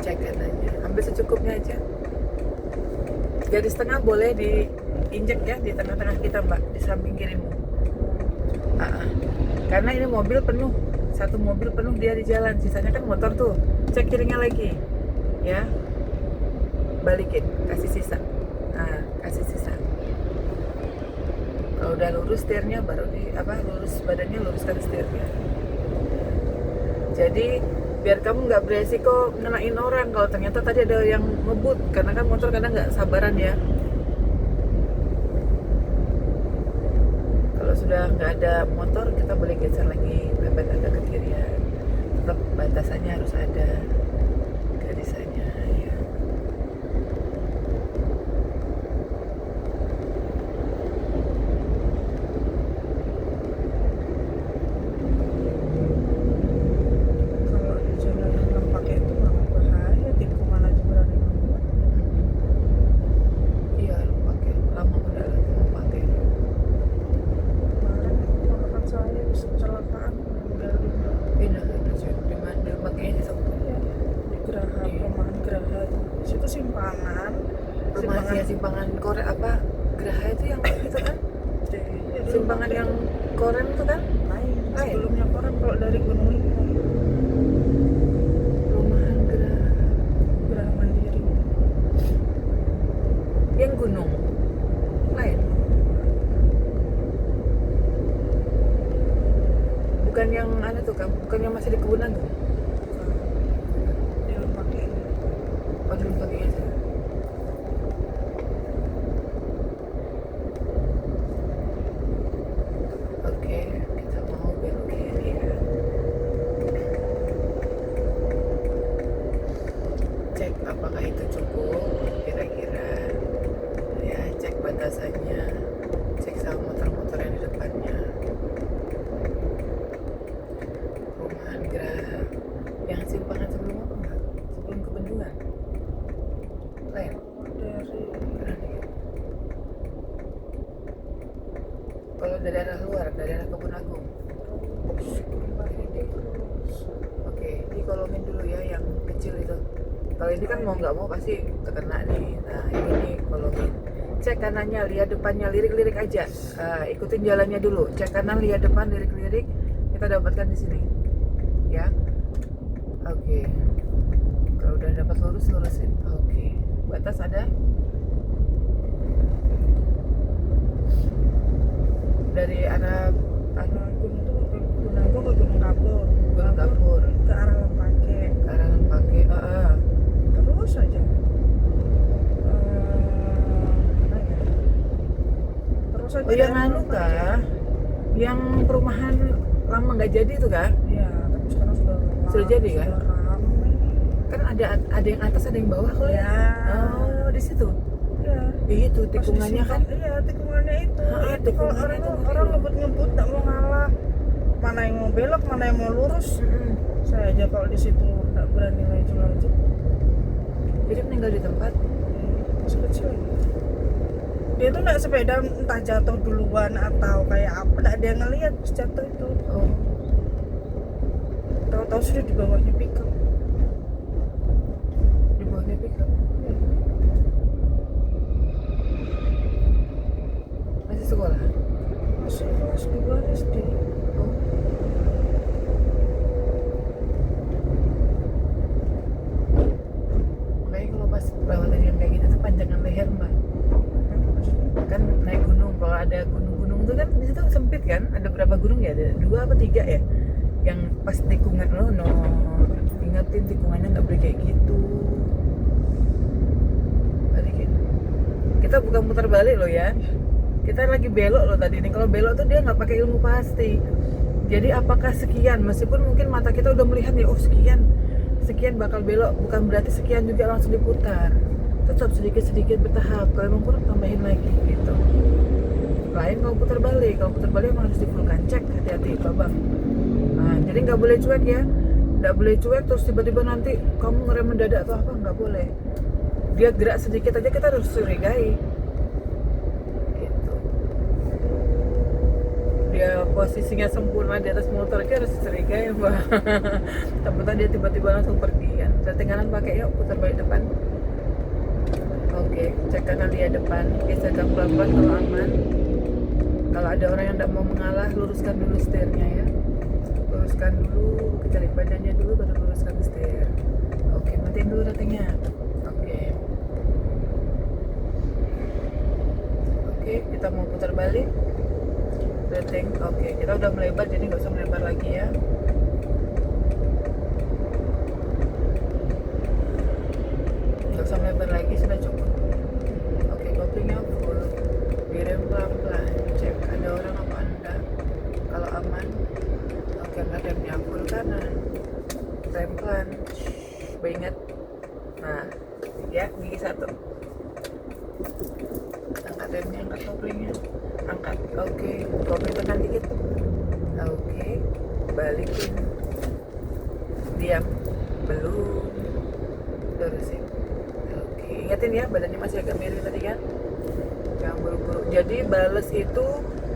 A: cek kanannya. Ambil secukupnya aja. Jadi setengah boleh diinjek ya di tengah-tengah kita mbak, di samping kirimu. Karena ini mobil penuh, satu mobil penuh dia di jalan, sisanya kan motor tuh. Cek kirinya lagi, ya. Balikin, kasih sisa. Nah, kasih sisa. Kalau udah lurus setirnya baru lurus badannya, luruskan setirnya. Jadi biar kamu nggak beresiko ngenain orang kalau ternyata tadi ada yang ngebut, karena kan motor kadang nggak sabaran ya. Kalau sudah nggak ada motor, kita boleh geser lagi, pepet agak ke kirian. Tetap batasannya harus ada, garisannya ya.
B: Kalau di jalan yang pakai itu nggak bahaya, tikungan aja berani ngomong.
A: Iya, lu pakai lama udah lagi mau pakai.
B: Kemarin ponakan saya bisa kecelakaan.
A: Masih simpangan Korea apa? Geraha itu yang kayak gitu kan? Simpangan yang Koren itu kan?
B: lain. Sebelumnya Koren kalau dari Gunung Lingkong.
A: Perumahan
B: Geraha Mandiri.
A: yang gunung lain. Bukan yang ada tuh kan? Bukan yang masih di kebun agung.
B: Di Lempake.
A: Oh, belum pakai aja. Oke, kita mau belok kiri ya. Cek apakah itu cukup kira-kira. Ya, cek batasannya. Cek sama motor-motor yang di depannya. Perumahan Geraha. Yang simpangan sebelum apa enggak? Sebelum ke Bendungan. Lain.
B: Dari
A: Kalau dari arah luar, dari arah Kebun Agung. Oke, dikolongin dulu ya yang kecil itu. Kalau ini kan mau nggak mau pasti terkena nih. Nah, ini kolongin. Cek kanannya, lihat depannya, lirik-lirik aja. Ikutin jalannya dulu. Cek kanan, lihat depan, lirik-lirik. Kita dapatkan di sini. Ya. Oke. Kalau udah dapat lurus, lurusin. Oke. Batas ada? Dari arah
B: Gunung tuh ke Gunung Agung ke Gunung Kapur.
A: Gunung Kapur
B: Ke arah Lempake.
A: ke arah Lempake.
B: Terus aja. Mana ya? Terus aja.
A: Oh, yang
B: dari
A: anu
B: Lempake.
A: kah? Yang perumahan lama nggak jadi itu kah?
B: Iya, tapi sekarang
A: Sudah jadi, kan?
B: Sudah ramai.
A: Kan ada yang atas, ada yang bawah kok ya?
B: Ya.
A: Oh, di situ.
B: Iya.
A: Itu tikungannya kan?
B: Iya, tikungannya itu.
A: Itu
B: Kalau
A: tikungannya itu
B: orang ngebut-ngebut nggak mau ngalah. Mana yang mau belok, mana yang mau lurus. Saya aja kalau di situ nggak berani laju-laju.
A: Jadi meninggal di tempat.
B: Masih kecil. Dia tuh naik sepeda entah jatuh duluan atau kayak apa, nggak ada yang ngeliat pas jatuh itu.
A: Oh,
B: Tahu-tahu sudah di bawahnya pickup.
A: di bawahnya pickup. Masih sekolah.
B: Masih kelas 2 SD.
A: Oh. Makanya kalau pas perawatan yang kayak gitu tuh panjangan leher mbak. Kan naik gunung, kalau ada gunung-gunung tuh kan di situ sempit kan, ada berapa gunung ya, ada 2 apa 3 ya, yang pas tikungan lo no ingetin tikungannya nggak boleh kayak gitu. Balikin, kita bukan muter balik lo ya, kita lagi belok lo tadi nih. Kalau belok tuh dia nggak pakai ilmu pasti, jadi apakah sekian, meskipun mungkin mata kita udah melihat ya, oh sekian bakal belok, bukan berarti sekian juga langsung diputar. Tetap sedikit-sedikit bertahap, kalau emang kurang tambahin lagi gitu. Lain kalau putar balik emang harus difulkan. Cek, hati-hati babang. Nah, jadi nggak boleh cuek ya, nggak boleh cuek terus tiba-tiba nanti kamu ngerem mendadak atau apa, nggak boleh. Dia gerak sedikit aja kita harus curigai gitu. Dia posisinya sempurna di atas motor, kita harus curigai mbak. Takutnya dia tiba-tiba langsung pergi kan. Setting kanan pakai, yuk putar balik depan. Oke, cek kanan lihat depan, geser pelan-pelan kalau aman. Kalau ada orang yang tidak mau mengalah, luruskan dulu setirnya ya. Luruskan dulu, kecari badannya dulu, baru luruskan setir. Oke, matiin dulu ratingnya. Oke, kita mau putar balik. Rating, oke, kita udah melebar, jadi nggak usah melebar lagi ya. Nggak usah melebar lagi, sudah cukup. Oke, koplingnya full, direm pelan-pelan, cek ada orang apa enggak. Kalau aman, oke, angkat remnya full kanan, rem pelan, ingat. Nah, ya, gigi 1. Angkat remnya, angkat koplingnya, angkat. Oke, kopling tekan dikit. Oke, balikin, diam, belum, terusin. Oke, ingatin ya, badannya masih agak miring tadi kan, jangan buru-buru. Jadi bales itu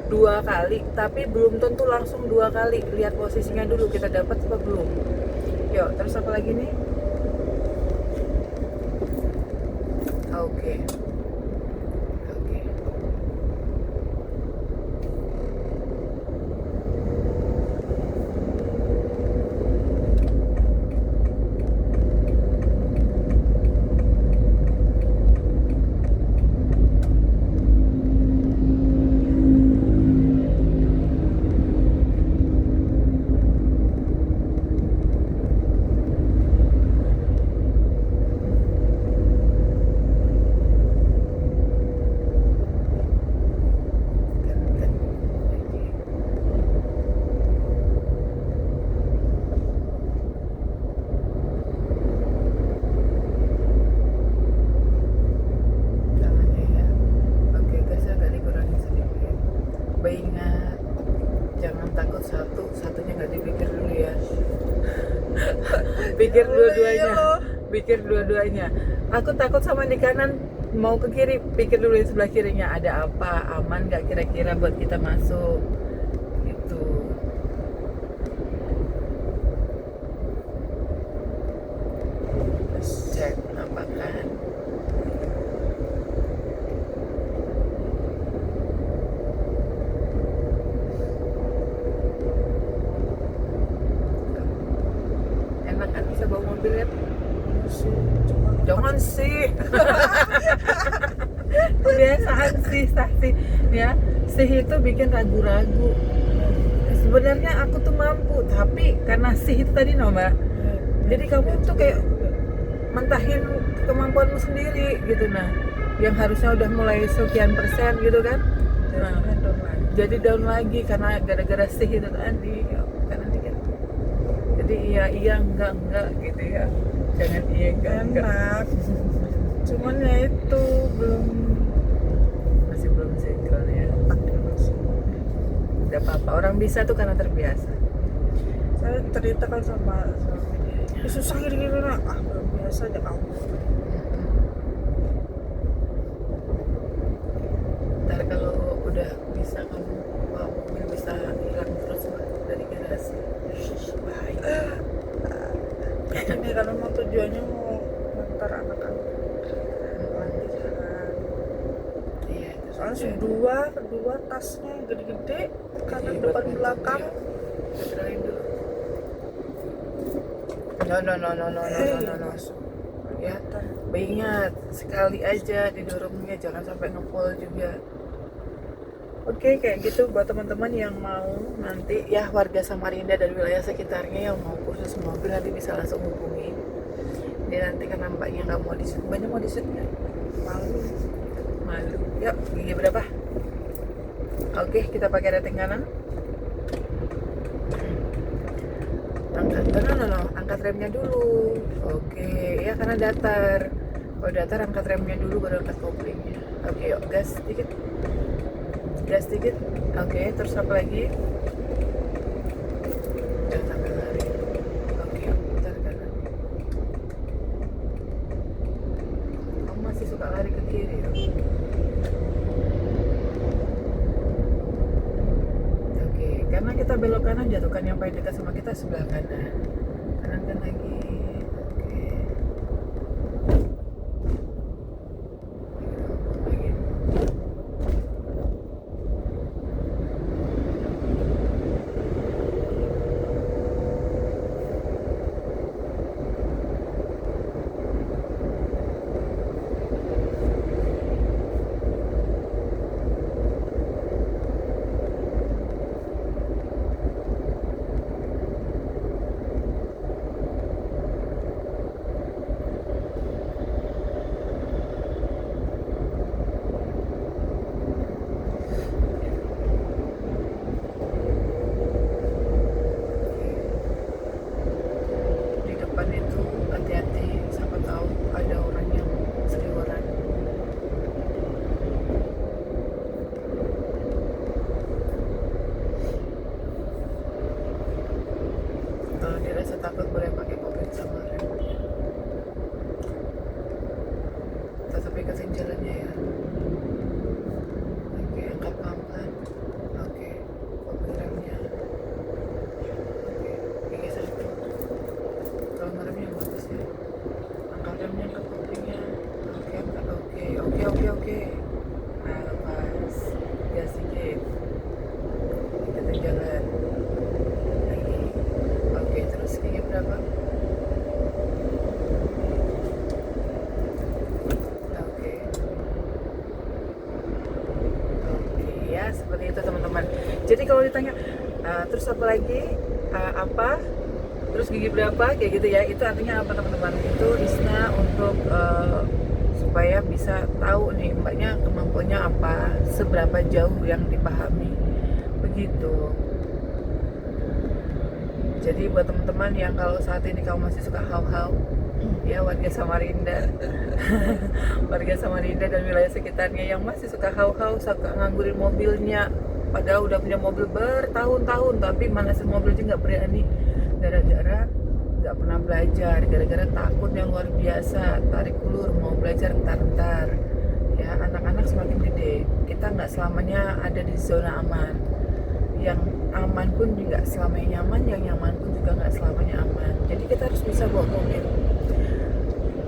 A: 2 kali, tapi belum tentu langsung 2 kali. Lihat posisinya dulu, kita dapat apa belum. Yuk, terus apa lagi nih? Oke, dua-duanya.
B: Iya loh.
A: Pikir dua-duanya. Aku takut sama di kanan, mau ke kiri, pikir dulu di sebelah kirinya ada apa, aman nggak kira-kira buat kita masuk gitu. Cek penampakan. Enak kan bisa bawa mobil ya? Jangan sih. Kebiasaan sih ya. Sih itu bikin ragu-ragu. Sebenarnya aku tuh mampu, tapi karena sih itu tadi no mbak. Jadi kamu tuh kayak mentahin kemampuanmu sendiri gitu nah. Yang harusnya udah mulai sekian persen gitu kan. Nah, jadi down lagi karena gara-gara sih itu tadi. Karena dikit. Jadi iya enggak gitu ya. Jangan iya enggak.
B: Enak. Cuman ya itu
A: masih belum sinkron ya. Tidak apa-apa, orang bisa tuh karena terbiasa.
B: Saya cerita kan sama suami, susah gini-gini, belum biasa aja kamu.
A: Ntar kalau udah bisa kamu bawa mobil bisa hilang terus Mbak, dari garasi. Bahaya.
B: Ini kalau mau tujuannya mau ngantar anak-anak latihan.
A: Iya itu
B: Soalnya
A: saja.
B: kedua tasnya gede-gede, kanan
A: Jadi
B: depan
A: buat
B: belakang.
A: ya. Kenalin dulu. No. Ya, ingat sekali aja didorongnya, jangan sampai ngepol juga. Oke, kayak gitu buat teman-teman yang mau nanti ya warga Samarinda dan wilayah sekitarnya yang mau kursus mobil nanti bisa langsung hubungi. Dia nanti kan nampaknya nggak mau disut, banyak mau disut nggak? Malu. Yuk, gigi berapa? Oke, kita pakai rating kanan. Angkat remnya dulu. Oke, ya karena datar. Kalau datar angkat remnya dulu baru angkat koplingnya. Oke, yuk gas sedikit. Oke, terus apa lagi? Jangan sampai lari. Oke, yuk putar kanan. Kamu masih suka lari ke kiri ya? Oke, karena kita belok kanan jatuhkan yang paling dekat sama kita sebelah kanan. Kanan kan lagi. Oke. Lagi. Di depan itu hati-hati, siapa tahu ada orang yang seliweran. Kalau dirasa takut boleh pakai kopling sama rem. Tetap ikatin jalannya ya. Oke, angkat pelan-pelan. Oke, kopling remnya. Oke, gigi satu. Kalau ngeremnya bagus ya. Angkat remnya, angkat koplingnya. Oke, angkat. Oke. Nah, lepas. Gas sedikit. Ikatin jalan. Lagi. Oke, terus gigi berapa? Oke. Oke, ya seperti itu teman-teman. Jadi kalau ditanya terus apa lagi? Apa? Terus gigi berapa? Kayak gitu ya. Itu artinya apa teman-teman? Itu Isna untuk supaya bisa tahu nih mbaknya kemampuannya apa, seberapa jauh yang dipahami. Begitu. Jadi buat teman-teman yang kalau saat ini kamu masih suka hau-hau, ya warga Samarinda, warga Samarinda dan wilayah sekitarnya yang masih suka hau-hau, suka nganggurin mobilnya, padahal udah punya mobil bertahun-tahun, tapi manasin mobil aja nggak berani, gara-gara nggak nggak pernah belajar gara-gara takut yang luar biasa, tarik ulur mau belajar ntar ya. Anak-anak semakin gede, kita nggak selamanya ada di zona aman. Yang aman pun juga selamanya nyaman, yang nyaman pun juga nggak selamanya aman. Jadi kita harus bisa bawa mobil.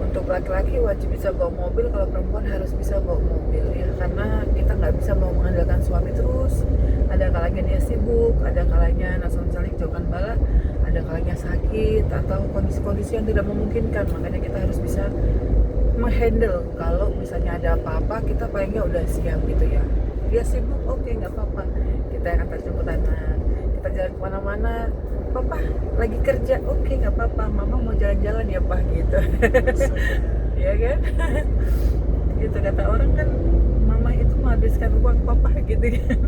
A: Untuk laki-laki wajib bisa bawa mobil, kalau perempuan harus bisa bawa mobil ya, karena kita nggak bisa mau mengandalkan suami terus. Ada kalanya dia sibuk, ada kalanya misalnya jauhkan bala, ada kalanya sakit atau kondisi-kondisi yang tidak memungkinkan. Makanya kita harus bisa menghandle kalau misalnya ada apa-apa, kita palingnya udah siap gitu ya. Dia sibuk, oke, nggak apa-apa, kita yang antar jemput anak, kita jalan kemana-mana. Papa lagi kerja, oke, nggak apa-apa, mama mau jalan-jalan ya pak gitu. Ya kan. Gitu kata orang kan, mama itu menghabiskan uang papa gitu kan.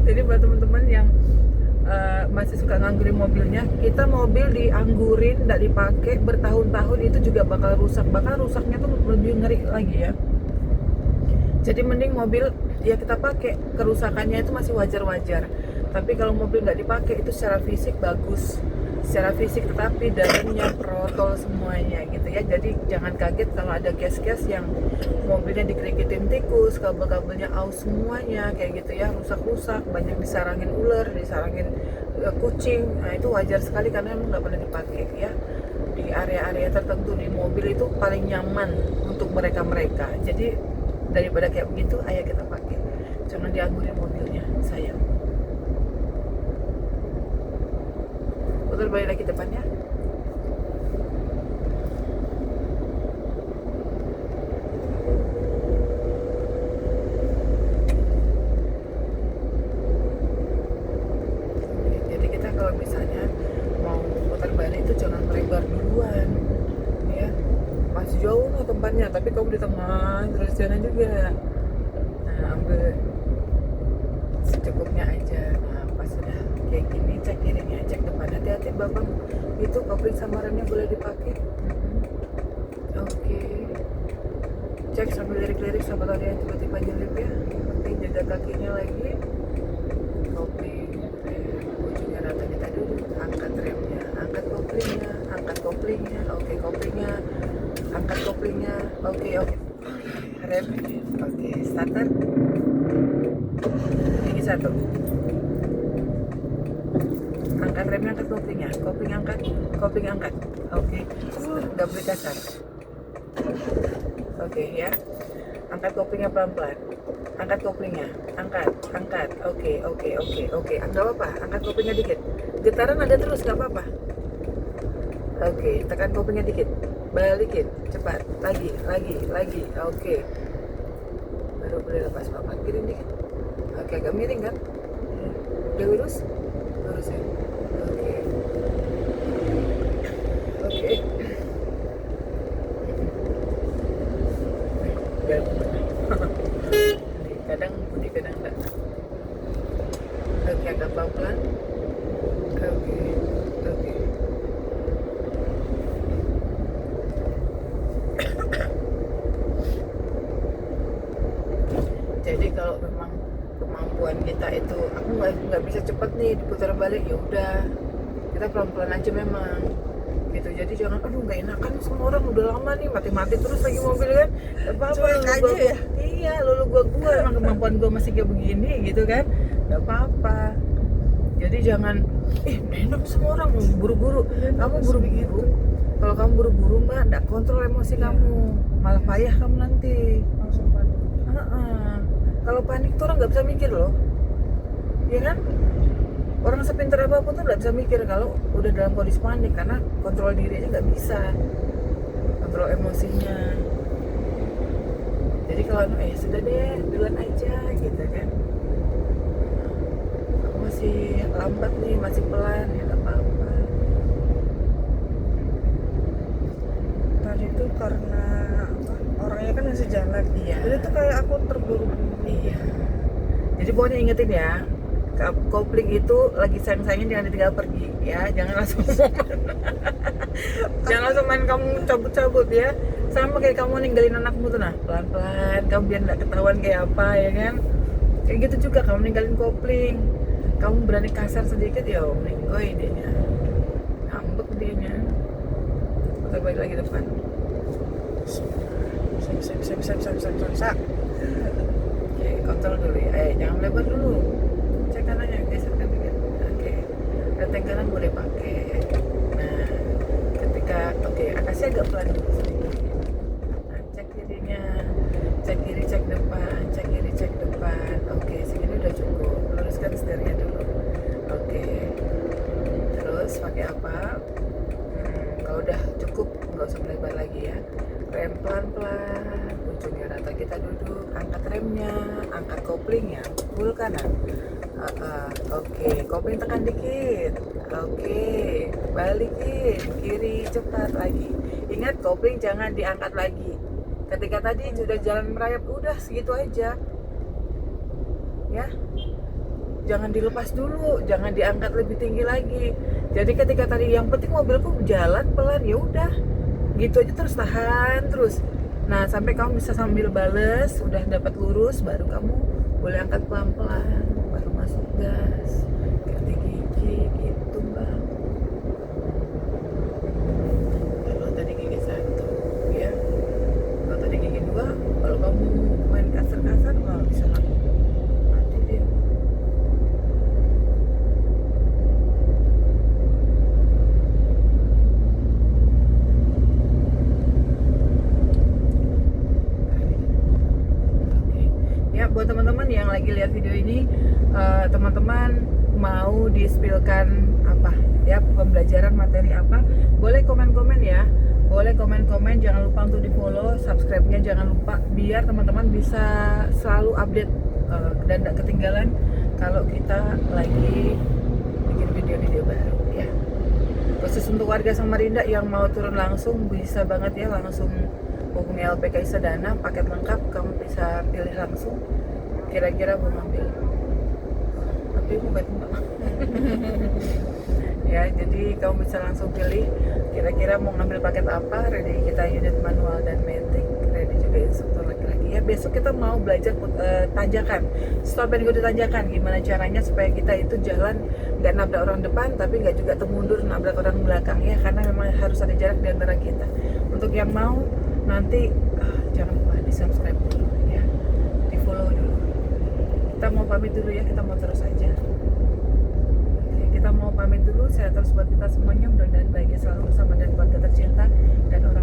A: Jadi buat teman-teman yang masih suka nganggurin mobilnya, kita mobil dianggurin, nggak dipakai bertahun-tahun itu juga bakal rusak. Bahkan rusaknya tuh lebih ngeri lagi ya. Jadi mending mobil ya kita pakai, kerusakannya itu masih wajar-wajar. Tapi kalau mobil nggak dipakai itu secara fisik bagus, secara fisik, tetapi dalamnya protol semuanya gitu ya. Jadi jangan kaget kalau ada case-case yang mobilnya dikerikitin tikus, kabel-kabelnya aus semuanya kayak gitu ya, rusak-rusak, banyak disarangin ular, disarangin kucing. Nah itu wajar sekali karena emang nggak pernah dipakai ya. Di area-area tertentu di mobil itu paling nyaman untuk mereka-mereka. Jadi daripada kayak begitu, ayo kita pakai, jangan dianggurin mobilnya, sayang. Putar balik lagi depannya. Jadi kita kalau misalnya mau putar balik itu jangan melebar duluan ya, masih jauh loh tempatnya, tapi kamu di tengah terus jalan juga. Nah ambil secukupnya aja. Nah pas sudah kayak gini, cek kirinya, cek depan, hati-hati bapak itu kopling sama remnya boleh dipakai. Oke. Cek sambil lirik-lirik sama tadi yang tiba-tiba nyelip ya. Oke, jaga kakinya lagi. Kopling ujungnya rata kita dulu, angkat remnya, angkat koplingnya, angkat koplingnya. Oke, koplingnya, angkat koplingnya. Oke rem. Oke, starter tinggi satu, angkat remnya, angkat koplingnya, kopling angkat, kopling angkat. Oke, nggak boleh kasar. Oke ya, angkat koplingnya pelan-pelan, angkat koplingnya, angkat. Oke, nggak apa-apa, angkat koplingnya dikit, getaran ada terus nggak apa-apa. Oke, tekan koplingnya dikit, balikin, cepat, lagi. Oke, baru boleh lepas papa, kirim dikit. Oke, agak miring kan? Udah lurus ya. Oke. Kadang putih, kadang enggak. Oke, agak pelan-pelan. Oke. Jadi kalau memang kemampuan kita itu, aku nggak bisa cepet nih diputar balik, ya udah kita pelan-pelan aja memang gitu. Jadi jangan aduh nggak enakan, semua orang udah lama nih mati terus lagi mobil kan, nggak apa-apa
B: aja ya.
A: Iya, gua emang kemampuan gua masih kayak begini gitu kan, nggak apa-apa. Jadi jangan udah enak semua orang mau buru-buru, kamu buru-buru. Kalau kamu buru-buru mbak, nggak kontrol emosi kamu, malah payah kamu nanti.
B: Langsung panik.
A: Kalau panik tuh orang nggak bisa mikir loh, ya kan? Orang sepintar apapun tuh nggak bisa mikir kalau udah dalam kondisi panik, karena kontrol diri aja nggak bisa, kontrol emosinya. Jadi kalau sudah deh, duluan aja gitu kan. Aku masih lambat nih, masih pelan, ya nggak apa-apa.
B: Tadi tuh karena orangnya kan masih jalan.
A: Iya.
B: Jadi tuh kayak aku terburu-buru.
A: Iya. Jadi pokoknya ingetin ya, kopling itu lagi sayang-sayangnya jangan ditinggal pergi ya, jangan langsung jangan langsung main kamu cabut-cabut ya, sama kayak kamu ninggalin anakmu tuh, nah pelan-pelan kamu biar nggak ketahuan kayak apa ya kan. Kayak gitu juga kamu ninggalin kopling, kamu berani kasar sedikit ya meninggoy dia, ngambek putar balik lagi depan.
B: Sak.
A: Oke, kontrol dulu ya. Jangan lebar dulu. Cek kanannya, geserkan dikit. Oke. Renteng kanan boleh pakai. Nah, ketika kasih agak pelan dulu sedikit. Nah, cek kirinya, cek kiri, cek depan, cek kiri, cek depan. Oke, segini udah cukup. Luruskan setirnya dulu. Oke. Terus pakai apa? Kalau udah cukup, nggak usah melebar lagi ya. Rem pelan-pelan, ujungnya rata, kita duduk, angkat remnya, angkat koplingnya, full kanan. Oke, kopling tekan dikit. Oke, balikin kiri cepat lagi. Ingat, kopling jangan diangkat lagi. Ketika tadi sudah jalan merayap, udah segitu aja. Ya, jangan dilepas dulu, jangan diangkat lebih tinggi lagi. Jadi ketika tadi yang penting mobilku jalan pelan, ya udah gitu aja, terus tahan terus. Nah, sampai kamu bisa sambil bales, udah dapat lurus, baru kamu boleh angkat pelan-pelan, baru masuk gas, ganti gigi gitu bang. Kalau tadi gigi 1 ya, kalau tadi gigi 2, kalau kamu main kasar-kasar nggak bisa mati deh. Buat teman-teman yang lagi lihat video ini, teman-teman mau di-spillkan apa ya, pembelajaran materi apa, boleh komen-komen ya, boleh komen-komen. Jangan lupa untuk di follow, subscribe-nya jangan lupa, biar teman-teman bisa selalu update dan tidak ketinggalan kalau kita lagi bikin video-video baru ya. Khusus untuk warga Samarinda yang mau turun langsung, bisa banget ya, langsung hubungi LPK Isadana, paket lengkap, kamu bisa pilih langsung kira-kira mau ngambil, tapi bukan mbak. Ya, jadi kamu bisa langsung pilih kira-kira mau ngambil paket apa. Ready kita unit manual dan matic, ready juga instruktur laki-laki ya. Besok kita mau belajar tanjakan, stop and go di tanjakan, gimana caranya supaya kita itu jalan nggak nabrak orang depan, tapi nggak juga termundur nabrak orang belakang ya, karena memang harus ada jarak di antara kita. Untuk yang mau nanti jangan lupa di subscribe dulu ya, di follow dulu. Kita mau pamit dulu ya, kita mau terus aja. Oke, kita mau pamit dulu. Saya terus buat kita semuanya, mudah-mudahan bahagia selalu bersama dan keluarga tercinta dan orang